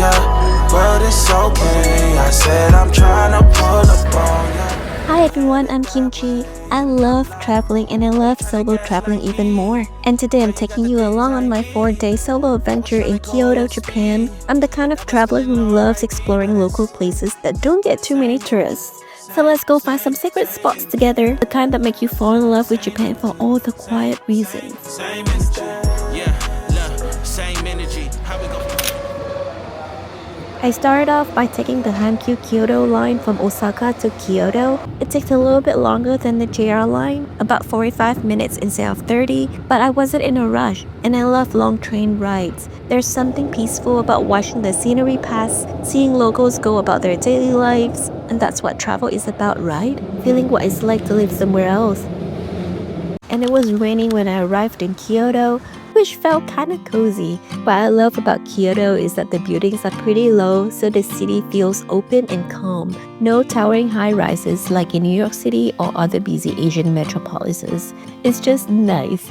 yeah. But it's okay, I said I'm trying to pull up on ya. Hi everyone, I'm Kimchi. I love traveling and I love solo traveling even more. And today I'm taking you along on my 4-day solo adventure in Kyoto, Japan. I'm the kind of traveler who loves exploring local places that don't get too many tourists. So let's go find some secret spots together, the kind that make you fall in love with Japan for all the quiet reasons. Same energy, yeah, look, same energy. How we go? I started off by taking the Hankyu Kyoto line from Osaka to Kyoto. It takes a little bit longer than the JR line, about 45 minutes instead of 30, but I wasn't in a rush, and I love long train rides. There's something peaceful about watching the scenery pass, seeing locals go about their daily lives, and that's what travel is about, right? Feeling what it's like to live somewhere else. And it was raining when I arrived in Kyoto, which felt kinda cozy. What I love about Kyoto is that the buildings are pretty low, so the city feels open and calm. No towering high-rises like in New York City or other busy Asian metropolises. It's just nice.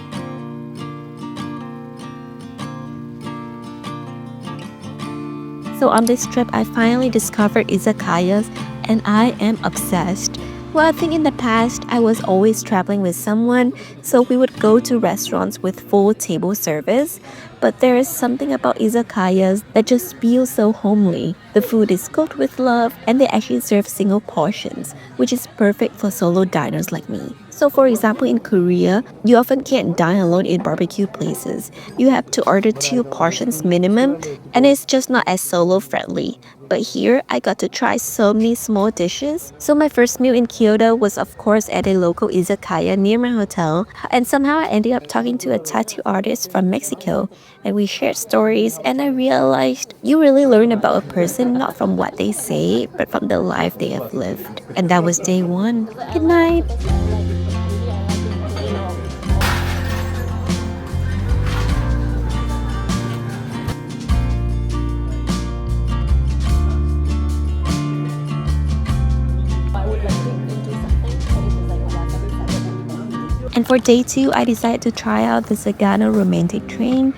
So on this trip, I finally discovered izakayas, and I am obsessed. Well, I think in the past, I was always traveling with someone, so we would go to restaurants with full table service. But there is something about izakayas that just feels so homely. The food is cooked with love, and they actually serve single portions, which is perfect for solo diners like me. So for example, in Korea, you often can't dine alone in barbecue places. You have to order 2 portions minimum, and it's just not as solo friendly. But here, I got to try so many small dishes. So my first meal in Kyoto was of course at a local izakaya near my hotel, and somehow I ended up talking to a tattoo artist from Mexico, and we shared stories, and I realized you really learn about a person not from what they say, but from the life they have lived. And that was day 1. Good night! And for day 2, I decided to try out the Sagano Romantic Train.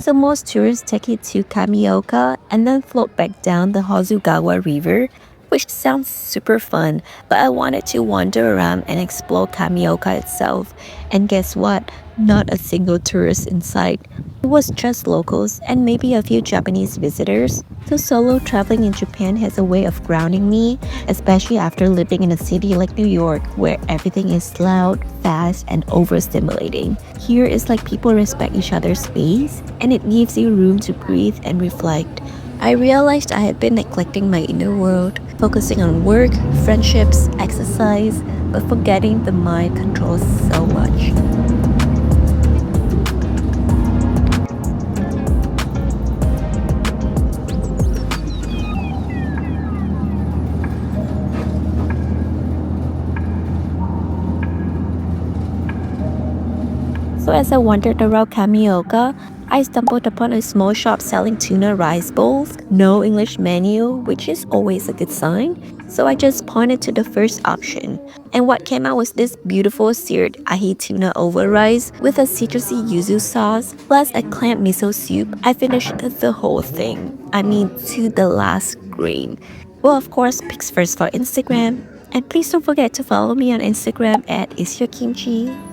So most tourists take it to Kamioka and then float back down the Hozugawa River, which sounds super fun, but I wanted to wander around and explore Kamioka itself. And guess what? Not a single tourist in sight. It was just locals and maybe a few Japanese visitors. So solo traveling in Japan has a way of grounding me, especially after living in a city like New York where everything is loud, fast, and overstimulating. Here it's like people respect each other's space, and it gives you room to breathe and reflect. I realized I had been neglecting my inner world. focusing on work, friendships, exercise, but forgetting the mind controls so much. So as I wandered around Kamioka, I stumbled upon a small shop selling tuna rice bowls, no English menu, which is always a good sign. So I just pointed to the first option. And what came out was this beautiful seared ahi tuna over rice with a citrusy yuzu sauce, plus a clam miso soup. I finished the whole thing. I mean, to the last grain. Well, of course, pics first for Instagram. And please don't forget to follow me on Instagram at isyourkimchi.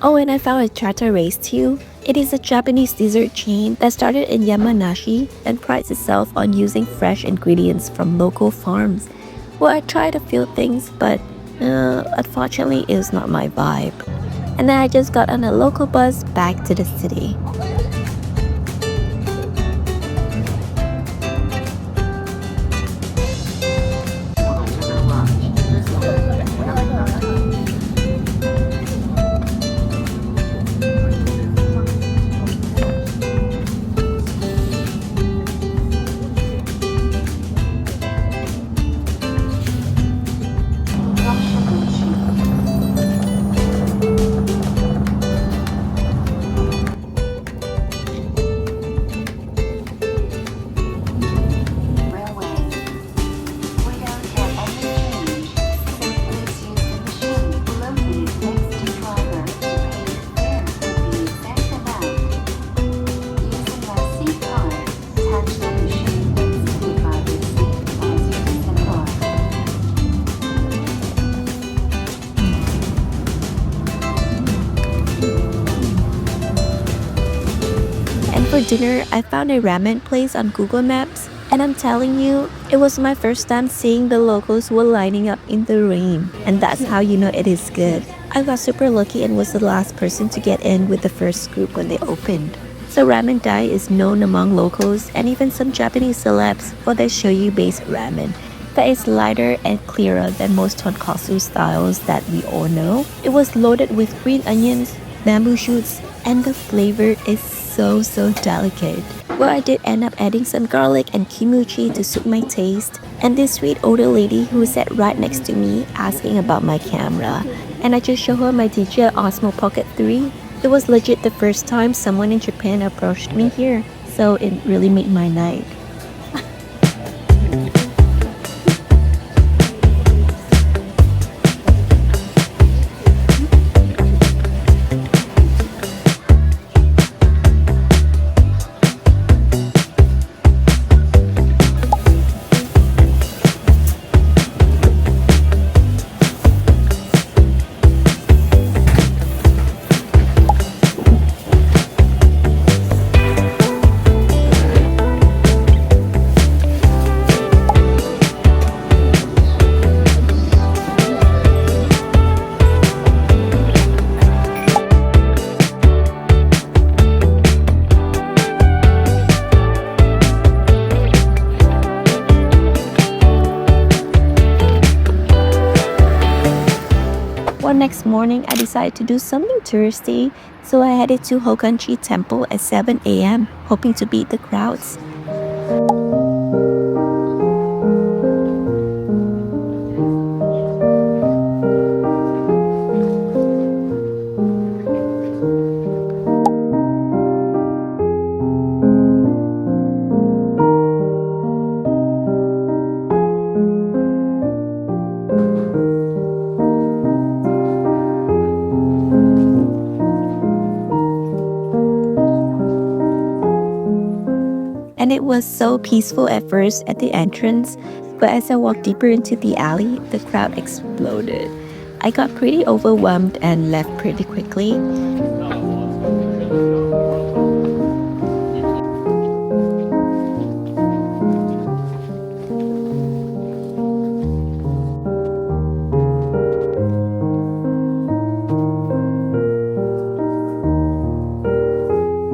Oh, and I found a Chateraise too. It is a Japanese dessert chain that started in Yamanashi and prides itself on using fresh ingredients from local farms. Well, I tried a few things, but unfortunately, it was not my vibe. And then I just got on a local bus back to the city. And for dinner, I found a ramen place on Google Maps. And I'm telling you, it was my first time seeing the locals were lining up in the rain. And that's how you know it is good. I got super lucky and was the last person to get in with the first group when they opened. So Ramen Dai is known among locals and even some Japanese celebs for their shoyu-based ramen that is lighter and clearer than most tonkatsu styles that we all know. It was loaded with green onions, bamboo shoots, and the flavor is so delicate. Well, I did end up adding some garlic and kimuchi to suit my taste, and this sweet older lady who sat right next to me asking about my camera. And I just showed her my DJI Osmo Pocket 3. It was legit the first time someone in Japan approached me here, so it really made my night. Well, next morning, I decided to do something touristy, so I headed to Hokan-ji temple at 7 a.m., hoping to beat the crowds. and it was so peaceful at first at the entrance, but as I walked deeper into the alley, the crowd exploded. I got pretty overwhelmed and left pretty quickly.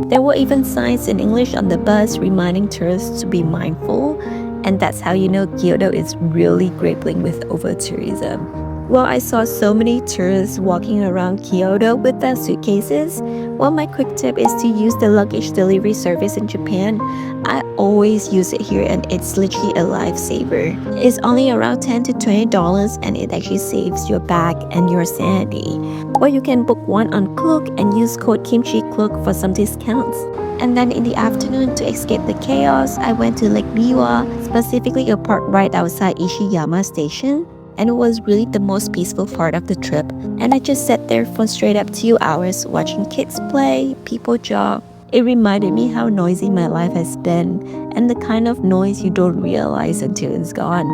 There were even signs in English on the bus reminding tourists to be mindful, and that's how you know Kyoto is really grappling with over-tourism. Well, I saw so many tourists walking around Kyoto with their suitcases. Well, my quick tip is to use the luggage delivery service in Japan. I always use it here and it's literally a lifesaver. It's only around $10 to $20 and it actually saves your bag and your sanity. Or you can book one on Klook and use code Kimchi Klook for some discounts. And then in the afternoon, to escape the chaos, I went to Lake Biwa, specifically a park right outside Ishiyama Station. And it was really the most peaceful part of the trip. And I just sat there for straight up 2 hours watching kids play, people jog. It reminded me how noisy my life has been and the kind of noise you don't realize until it's gone.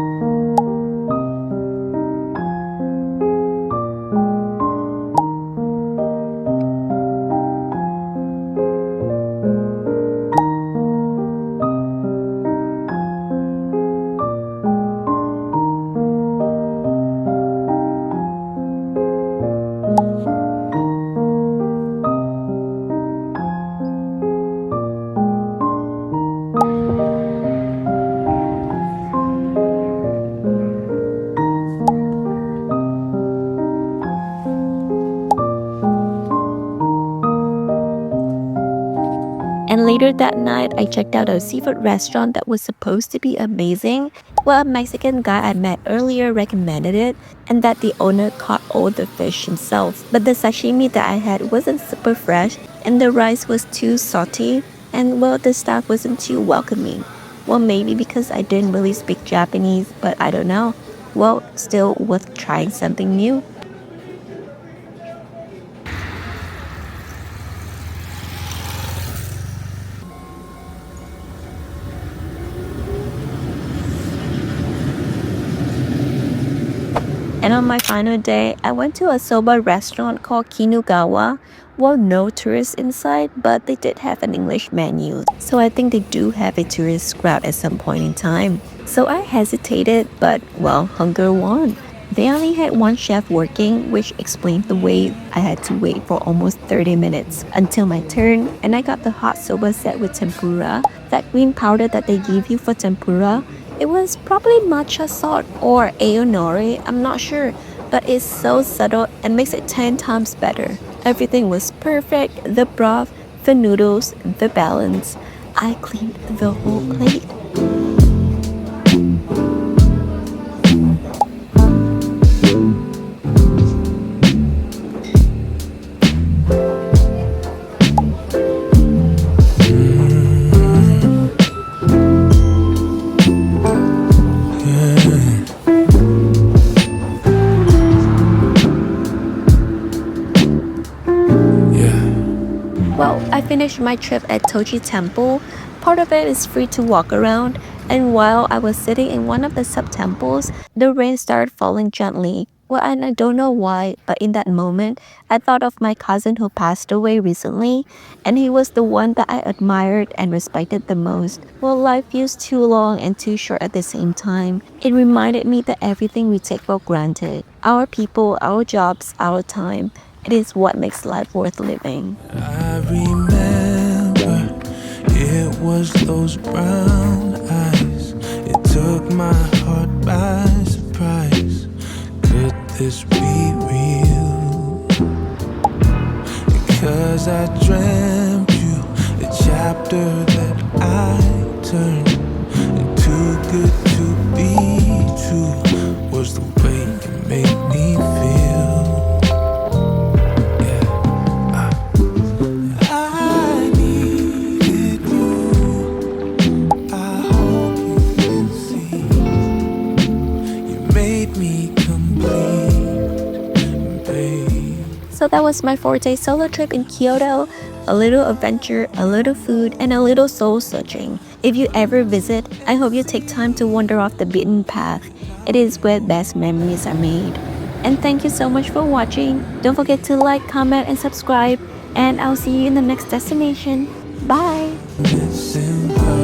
And later that night, I checked out a seafood restaurant that was supposed to be amazing. Well, a Mexican guy I met earlier recommended it, and that the owner caught all the fish himself. But the sashimi that I had wasn't super fresh, and the rice was too salty, and well, the staff wasn't too welcoming. Well, maybe because I didn't really speak Japanese, but I don't know. Well, still worth trying something new. And on my final day, I went to a soba restaurant called Kinugawa. Well, no tourists inside, but they did have an English menu. So I think they do have a tourist crowd at some point in time. So I hesitated, but well, hunger won. They only had one chef working, which explained the wait. I had to wait for almost 30 minutes until my turn, and I got the hot soba set with tempura. That green powder that they give you for tempura, it was probably matcha salt or aonori, I'm not sure, but it's so subtle and makes it 10 times better. Everything was perfect, the broth, the noodles, the balance. I cleaned the whole plate. Well, I finished my trip at Toji Temple. Part of it is free to walk around, and while I was sitting in one of the sub-temples, the rain started falling gently. Well, and I don't know why, but in that moment, I thought of my cousin who passed away recently, and he was the one that I admired and respected the most. Well, life feels too long and too short at the same time. It reminded me that everything we take for granted, our people, our jobs, our time, it is what makes life worth living. I remember it was those brown eyes. It took my heart by surprise. Could this be real? Because I dreamt you, a chapter that I turned, and too good to be true was the way you made me feel. So that was my 4-day solo trip in Kyoto. a little adventure, a little food, and a little soul searching. If you ever visit, I hope you take time to wander off the beaten path. It is where best memories are made. And thank you so much for watching. Don't forget to like, comment, and subscribe. And I'll see you in the next destination. Bye! Missing